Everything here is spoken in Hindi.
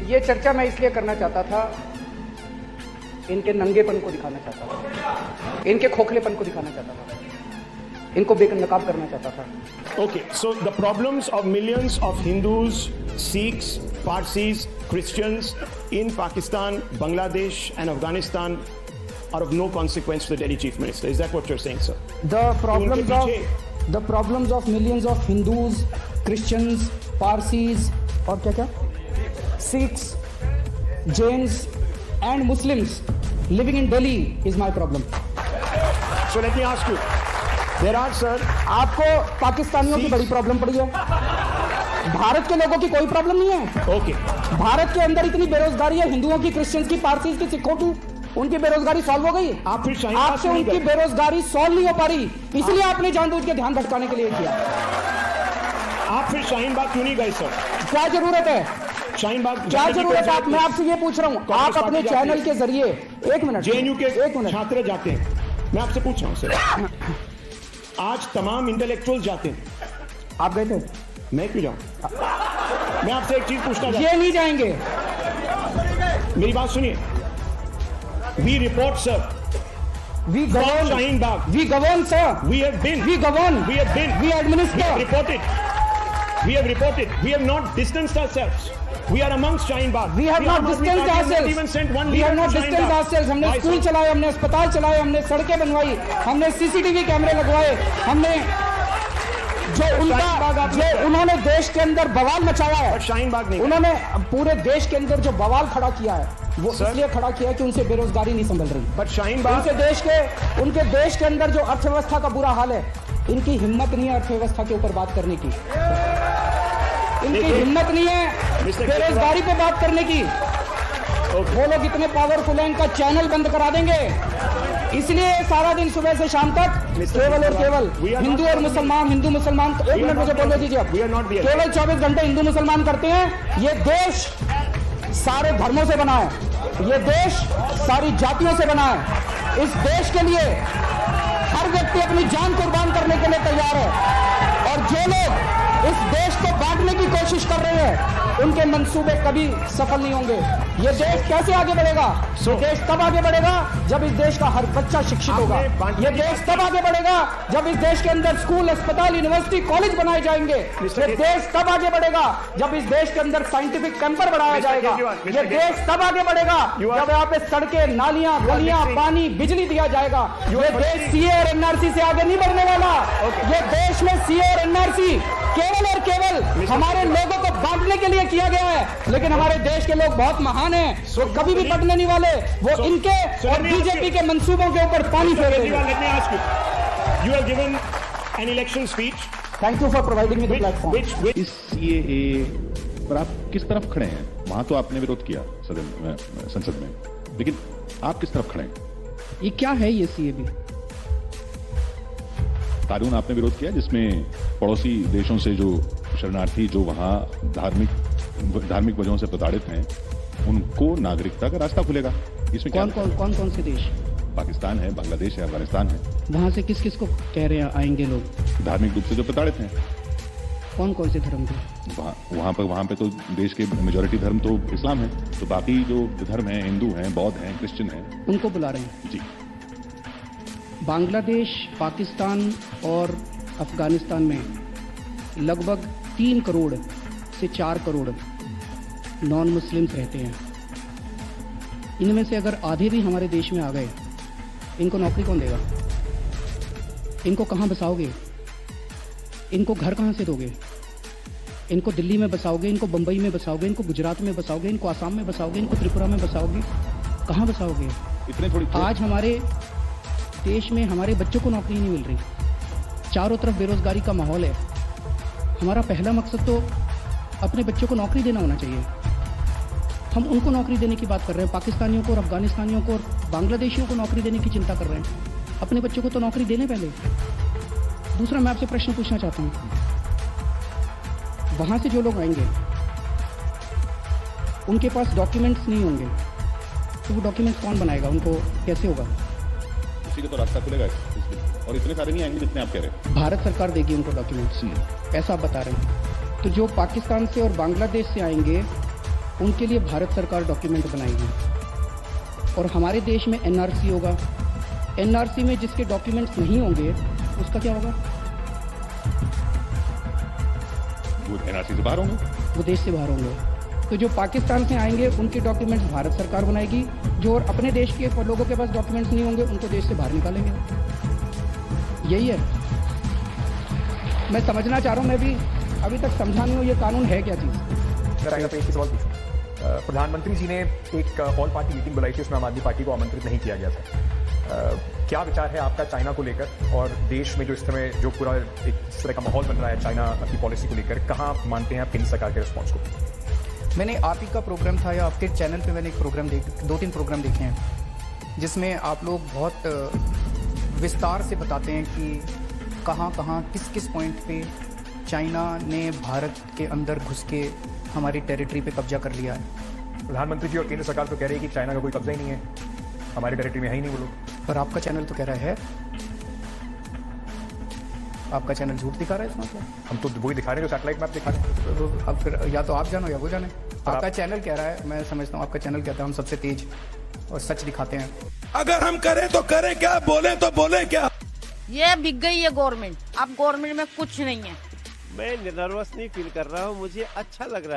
ये चर्चा मैं इसलिए करना चाहता था, इनके नंगेपन को दिखाना चाहता था, इनके खोखलेपन को दिखाना चाहता था, इनको बेनकाब करना चाहता था। Okay, so the problems of millions of Hindus, Sikhs, Parsis, Christians in Pakistan, Bangladesh and Afghanistan are of no consequence to the Delhi Chief Minister. Is that what you're saying, sir? The problems of millions of Hindus, Christians, Parsis और क्या Sikhs, Jains and Muslims living in Delhi is my problem. So let me ask you. There are, sir, आपको पाकिस्तानियों की बड़ी प्रॉब्लम पड़ी है, भारत के लोगों की कोई प्रॉब्लम नहीं है। Okay. भारत के अंदर इतनी बेरोजगारी है, हिंदुओं की, क्रिश्चियंस की, पारसीज की, सिखों की, उनकी बेरोजगारी सॉल्व हो गई। आप फिर शाहीनबाग आपसे नहीं उनकी गए। बेरोजगारी सॉल्व नहीं हो पा रही, इसलिए आपने जानबूझ के ध्यान भटकाने के लिए किया। आप फिर शाहीनबाग क्यों नहीं गए, सर? क्या जरूरत है? शाहीनबाग क्या जरूरत है? मैं आपसे ये पूछ रहा हूँ, आप अपने चैनल के जरिए, एक मिनट, जेएनयू के एक मिनट, छात्र जाते हैं, मैं आपसे पूछ रहा हूँ सर, आज तमाम इंटेलेक्चुअल जाते हैं, आप गए थे? मैं क्यों जाऊं? मैं आपसे एक चीज पूछना चाहता ये नहीं जाएंगे। हूं, मेरी बात सुनिए। We report sir, We govern, Shahinbag. we govern, sir. We have been, We govern. we have been, We administer. we have reported, we have not distanced ourselves. We are amongst Shahinbag. We have not distanced ourselves. Even sent one We have leader not to distanced Shahinbag. ourselves. हमने Why, स्कूल sir? चलाए, हमने अस्पताल चलाए, हमने सड़कें बनवाई, हमने सीसीटीवी कैमरे लगवाए, हमने जो उन्होंने देश के अंदर बवाल मचाया है, But Shahinbag नहीं। उन्होंने पूरे देश के अंदर जो बवाल खड़ा किया है, वो Sir? इसलिए खड़ा किया है कि उनसे बेरोजगारी नहीं संभल रही। But Shahinbag, उनके देश के अंदर जो अर्थव्यवस्था का बुरा हाल है, इनकी हिम्मत नहीं है अर्थव्यवस्था के ऊपर बात करने की, इनकी हिम्मत नहीं है बेरोजगारी पे बात करने की। वो लोग इतने पावरफुल हैं, इनका चैनल बंद करा देंगे। इसलिए सारा दिन सुबह से शाम तक केवल और केवल हिंदू और मुसलमान, हिंदू मुसलमान, एक मिनट मुझे बोलने दीजिए, केवल 24 घंटे हिंदू मुसलमान करते हैं। ये देश सारे धर्मों से बना है, ये देश सारी जातियों से बना है। इस देश के लिए हर व्यक्ति अपनी जान कुर्बान करने के लिए तैयार है, और जो लोग इस देश को बांटने की कोशिश कर रहे हैं, उनके मंसूबे कभी सफल नहीं होंगे। ये देश कैसे आगे बढ़ेगा? ये देश तब आगे बढ़ेगा जब इस देश का हर बच्चा शिक्षित होगा। ये देश तब आगे बढ़ेगा जब इस देश के अंदर स्कूल, अस्पताल, यूनिवर्सिटी, कॉलेज बनाए जाएंगे। ये देश तब आगे बढ़ेगा जब इस देश के अंदर साइंटिफिक कैंपर बढ़ाया जाएगा। ये देश तब आगे बढ़ेगा जब यहाँ पे सड़कें, नालियां, गलियां, पानी, बिजली दिया जाएगा। ये देश सीए और एनआरसी से आगे नहीं बढ़ने वाला। ये देश में सीए और एनआरसी केवल और केवल हमारे लोगों को बांटने के लिए किया गया है, लेकिन हमारे देश के लोग बहुत महान हैं, वो कभी भी बटने नहीं वाले। वो इनके और बीजेपी के मंसूबों के ऊपर पानी फेरेंगे। You have given an election speech. Thank you for providing me the platform. इस CAA पर आप किस तरफ खड़े हैं? वहां तो आपने विरोध किया संसद में, लेकिन आप किस तरफ खड़े हैं? ये क्या है ये CAA? कानून आपने विरोध किया जिसमें पड़ोसी देशों से जो शरणार्थी जो वहां धार्मिक वजहों से प्रताड़ित हैं, उनको नागरिकता का रास्ता खुलेगा। इसमें कौन से देश? पाकिस्तान है, बांग्लादेश है, अफगानिस्तान है। वहां से किस को कह रहे हैं आएंगे लोग? धार्मिक रूप से जो प्रताड़ित हैं। कौन से धर्म के? वहां पे तो देश के मेजॉरिटी धर्म तो इस्लाम है, तो बाकी जो धर्म है, हिंदू हैं, बौद्ध हैं, क्रिश्चियन हैं, उनको बुला रहे हैं जी। बांग्लादेश, पाकिस्तान और अफगानिस्तान में लगभग 3 करोड़ से 4 करोड़ नॉन मुस्लिम्स रहते हैं। इनमें से अगर आधे भी हमारे देश में आ गए, इनको नौकरी कौन देगा? इनको कहाँ बसाओगे? इनको घर कहाँ से दोगे? इनको दिल्ली में बसाओगे, इनको बंबई में बसाओगे, इनको गुजरात में बसाओगे, इनको आसाम में बसाओगे, इनको त्रिपुरा में बसाओगे, कहाँ बसाओगे? इतने थोड़ी आज हमारे देश में हमारे बच्चों को नौकरी नहीं मिल रही, चारों तरफ बेरोजगारी का माहौल है। हमारा पहला मकसद तो अपने बच्चों को नौकरी देना होना चाहिए। हम उनको नौकरी देने की बात कर रहे हैं, पाकिस्तानियों को और अफगानिस्तानियों को और बांग्लादेशियों को नौकरी देने की चिंता कर रहे हैं। अपने बच्चों को तो नौकरी देने पहले। दूसरा, मैं आपसे प्रश्न पूछना चाहता हूँ, वहां से जो लोग आएंगे उनके पास डॉक्यूमेंट्स नहीं होंगे, तो वो डॉक्यूमेंट्स कौन बनाएगा? उनको कैसे होगा? उसी का तो रास्ता खुलेगा इसलिए। और इतने सारे नहीं आएंगे जितने आप कह रहे हैं। भारत सरकार देगी उनको डॉक्यूमेंट्स, ऐसा आप बता रहे हैं। तो जो पाकिस्तान से और बांग्लादेश से आएंगे, उनके लिए भारत सरकार डॉक्यूमेंट बनाएगी। और हमारे देश में एनआरसी होगा। एनआरसी में जिसके डॉक्यूमेंट्स नहीं होंगे उसका क्या होगा? वो एनआरसी से बाहर होंगे, वो देश से बाहर होंगे। तो जो पाकिस्तान से आएंगे उनके डॉक्यूमेंट्स भारत सरकार बनाएगी, जो और अपने देश के लोगों के पास डॉक्यूमेंट्स नहीं होंगे उनको देश से बाहर निकालेंगे। यही है। मैं समझना चाह रहा हूँ, मैं भी अभी तक समझा नहीं हूँ ये कानून है क्या चीज़। सर पे एक सवाल पूछूं। प्रधानमंत्री जी ने एक ऑल पार्टी मीटिंग बुलाई थी, उसमें आम आदमी पार्टी को आमंत्रित नहीं किया गया था। क्या विचार है आपका चाइना को लेकर और देश में जो इस समय जो पूरा एक इस तरह का माहौल बन रहा है चाइना की पॉलिसी को लेकर, कहाँ आप मानते हैं आप केंद्र सरकार के रिस्पॉन्स को? मैंने आप ही का प्रोग्राम था या आपके चैनल पे मैंने एक प्रोग्राम 2-3 प्रोग्राम देखे हैं जिसमें आप लोग बहुत विस्तार से बताते हैं कि कहाँ किस किस पॉइंट पे चाइना ने भारत के अंदर घुस के हमारी टेरिटरी पे कब्जा कर लिया है। प्रधानमंत्री जी और केंद्र सरकार तो कह रही है कि चाइना का कोई कब्जा ही नहीं है, हमारी टेरिटरी में है ही नहीं वो लोग। पर आपका चैनल तो कह रहा है। आपका चैनल झूठ दिखा रहा है इसमें? हम तो वही दिखा रहे हैं जो सैटेलाइट मैप दिखा रहे हैं। अब फिर या तो आप जानो या वो जाने। आपका चैनल कह रहा है, मैं समझता हूँ आपका चैनल कहता है हम सबसे तेज और सच दिखाते हैं। अगर हम करें तो करें क्या, बोले तो बोले क्या? ये बिक गई है गवर्नमेंट। अब गवर्नमेंट में कुछ नहीं है। मैं नर्वस नहीं फील कर रहा हूँ, मुझे अच्छा लग रहा है।